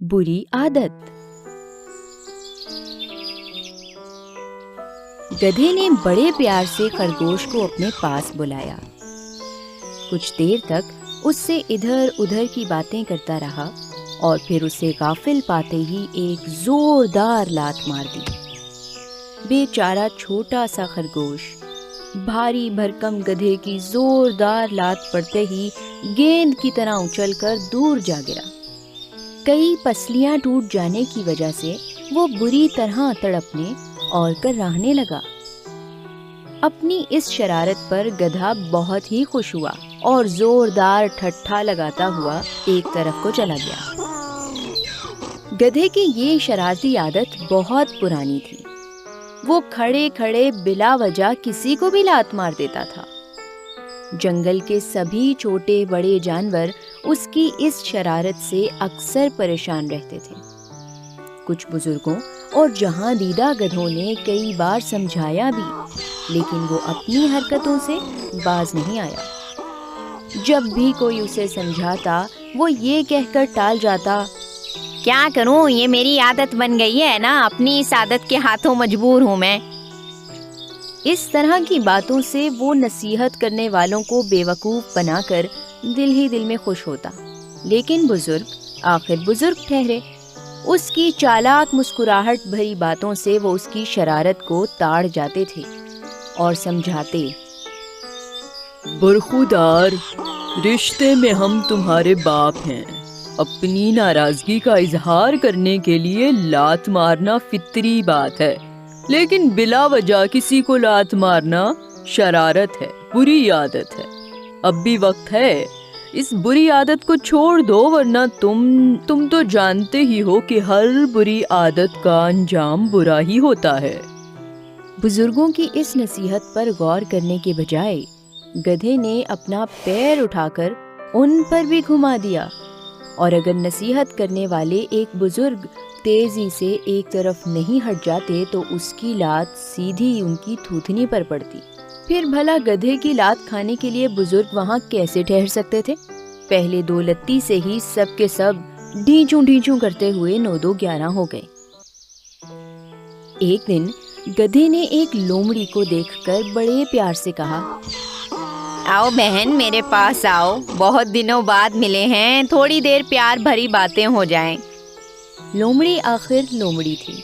बुरी आदत। गधे ने बड़े प्यार से खरगोश को अपने पास बुलाया। कुछ देर तक उससे इधर उधर की बातें करता रहा और फिर उसे गाफिल पाते ही एक जोरदार लात मार दी। बेचारा छोटा सा खरगोश भारी भरकम गधे की जोरदार लात पड़ते ही गेंद की तरह उछलकर दूर जा गिरा। कई पसलियां टूट जाने की वजह से वो बुरी तरह तड़पने और कराहने लगा। अपनी इस शरारत पर गधा बहुत ही खुश हुआ और जोरदार ठट्ठा लगाता हुआ एक तरफ को चला गया। गधे की ये शरारती आदत बहुत पुरानी थी। वो खड़े खड़े बिला वजह किसी को भी लात मार देता था। जंगल के सभी छोटे बड़े जानवर उसकी इस शरारत से अक्सर परेशान रहते थे। कुछ बुजुर्गों और जहां दीदा गधों ने कई बार समझाया भी, लेकिन वो अपनी हरकतों से बाज नहीं आया। जब भी कोई उसे समझाता वो ये कहकर टाल जाता, क्या करूं, ये मेरी आदत बन गई है ना, अपनी इस आदत के हाथों मजबूर हूं मैं। इस तरह की बातों से वो नसीहत करने वालों को बेवकूफ बनाकर दिल ही दिल में खुश होता। लेकिन बुजुर्ग आखिर बुजुर्ग ठहरे। उसकी चालाक मुस्कुराहट भरी बातों से वो उसकी शरारत को ताड़ जाते थे और समझाते, बरखुदार, रिश्ते में हम तुम्हारे बाप हैं। अपनी नाराजगी का इजहार करने के लिए लात मारना फितरी बात है, लेकिन बिला वजह किसी को लात मारना शरारत है, बुरी आदत है। अब भी वक्त है, इस बुरी आदत को छोड़ दो, वरना तुम तो जानते ही हो कि हर बुरी आदत का अंजाम बुरा ही होता है। बुजुर्गों की इस नसीहत पर गौर करने के बजाय गधे ने अपना पैर उठाकर उन पर भी घुमा दिया, और अगर नसीहत करने वाले एक बुजुर्ग तेजी से एक तरफ नहीं हट जाते तो उसकी लात सीधी उनकी थूथनी पर पड़ती। फिर भला गधे की लात खाने के लिए बुजुर्ग वहाँ कैसे ठहर सकते थे? पहले दो लत्ती से ही सब के सब ढींचू ढींचू करते हुए 9-2-11 हो गए। एक दिन गधे ने एक लोमड़ी को देखकर बड़े प्यार से कहा, आओ बहन, मेरे पास आओ, बहुत दिनों बाद मिले हैं, थोड़ी देर प्यार भरी बातें हो जाएं। लोमड़ी आखिर लोमड़ी थी।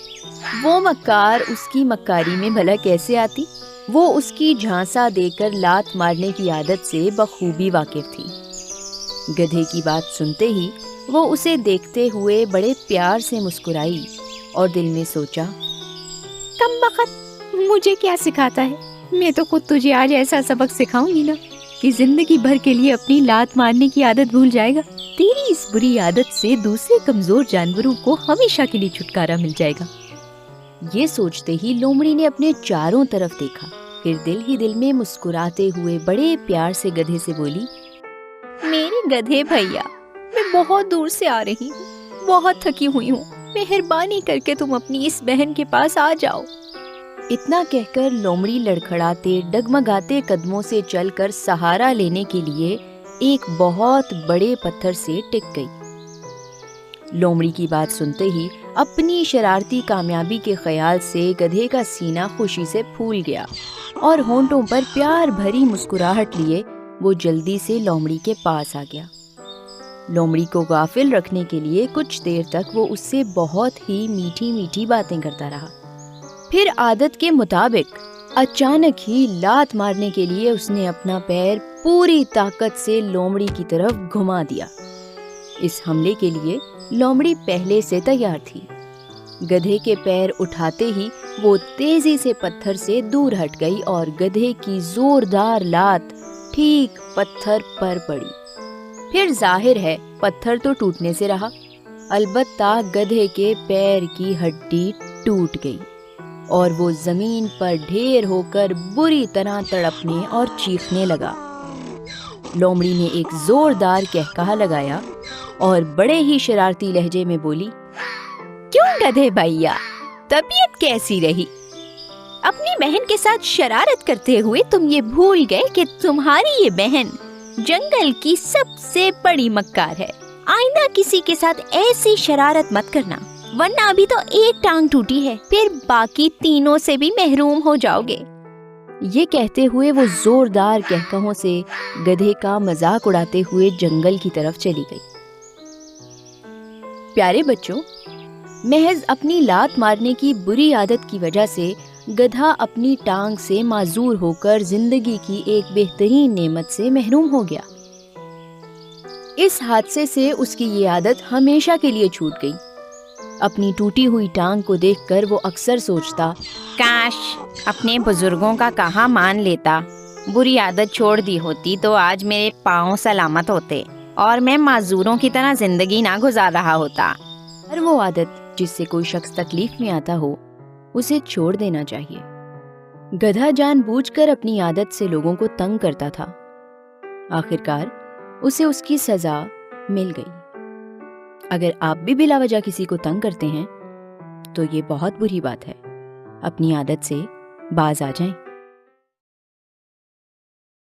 वो मक्कार उसकी मक्कारी में भला कैसे आती? वो उसकी झांसा देकर लात मारने की आदत से बखूबी वाकिफ थी। गधे की बात सुनते ही वो उसे देखते हुए बड़े प्यार से मुस्कुराई और दिल में सोचा, कमबख्त, मुझे क्या सिखाता है? मैं तो खुद तुझे आज ऐसा सबक सिखाऊंगी ना कि जिंदगी भर के लिए अपनी लात मारने की आदत भूल जाएगा। तेरी इस बुरी आदत से दूसरे कमजोर जानवरों को हमेशा के लिए छुटकारा मिल जाएगा। ये सोचते ही लोमड़ी ने अपने चारों तरफ देखा, फिर दिल ही दिल में मुस्कुराते हुए बड़े प्यार से गधे से बोली, मेरे गधे भैया, मैं बहुत दूर से आ रही हूँ, बहुत थकी हुई हूँ, मेहरबानी करके तुम अपनी इस बहन के पास आ जाओ। इतना कहकर लोमड़ी लड़खड़ाते डगमगाते कदमों से चलकर सहारा लेने के लिए एक बहुत बड़े पत्थर से टिक गई। लोमड़ी की बात सुनते ही अपनी शरारती कामयाबी के ख्याल से गधे का सीना खुशी से फूल गया और होंठों पर प्यार भरी मुस्कुराहट लिए वो जल्दी से लोमड़ी के पास आ गया। लोमड़ी को गाफिल रखने के लिए कुछ देर तक वो उससे बहुत ही मीठी मीठी बातें करता रहा। फिर आदत के मुताबिक अचानक ही लात मारने के लिए उसने अपना पैर पूरी ताकत से लोमड़ी की तरफ घुमा दिया। इस हमले के लिए लोमड़ी पहले से तैयार थी। गधे के पैर उठाते ही वो तेजी से पत्थर से दूर हट गई और गधे की जोरदार लात ठीक पत्थर पर पड़ी। फिर जाहिर है पत्थर तो टूटने से रहा, अलबत्ता गधे के पैर की हड्डी टूट गई और वो जमीन पर ढेर होकर बुरी तरह तड़पने और चीखने लगा। लोमड़ी ने एक जोरदार कहकहा लगाया और बड़े ही शरारती लहजे में बोली, क्यों गधे भैया, तबीयत कैसी रही? अपनी बहन के साथ शरारत करते हुए तुम ये भूल गए कि तुम्हारी ये बहन जंगल की सबसे बड़ी मक्कार है। आइंदा किसी के साथ ऐसी शरारत मत करना, वरना अभी तो एक टांग टूटी है, फिर बाकी तीनों से भी महरूम हो जाओगे। ये कहते हुए वो जोरदार कहकहों से गधे का मजाक उड़ाते हुए जंगल की तरफ चली गई। प्यारे बच्चों, महज अपनी लात मारने की बुरी आदत की वजह से गधा अपनी टांग से माजूर होकर जिंदगी की एक बेहतरीन नेमत से महरूम हो गया। इस हादसे से उसकी ये आदत हमेशा के लिए छूट गई। अपनी टूटी हुई टांग को देखकर वो अक्सर सोचता, काश अपने बुजुर्गों का कहा मान लेता, बुरी आदत छोड़ दी होती तो आज मेरे पाँव सलामत होते और मैं माजूरों की तरह जिंदगी ना गुजार रहा होता। पर वो आदत जिससे कोई शख्स तकलीफ में आता हो, उसे छोड़ देना चाहिए। गधा जानबूझकर अपनी आदत से लोगों को तंग करता था। आखिरकार उसे उसकी सजा मिल गई। अगर आप भी बिला वजह किसी को तंग करते हैं तो ये बहुत बुरी बात है। अपनी आदत से बाज आ जाएं।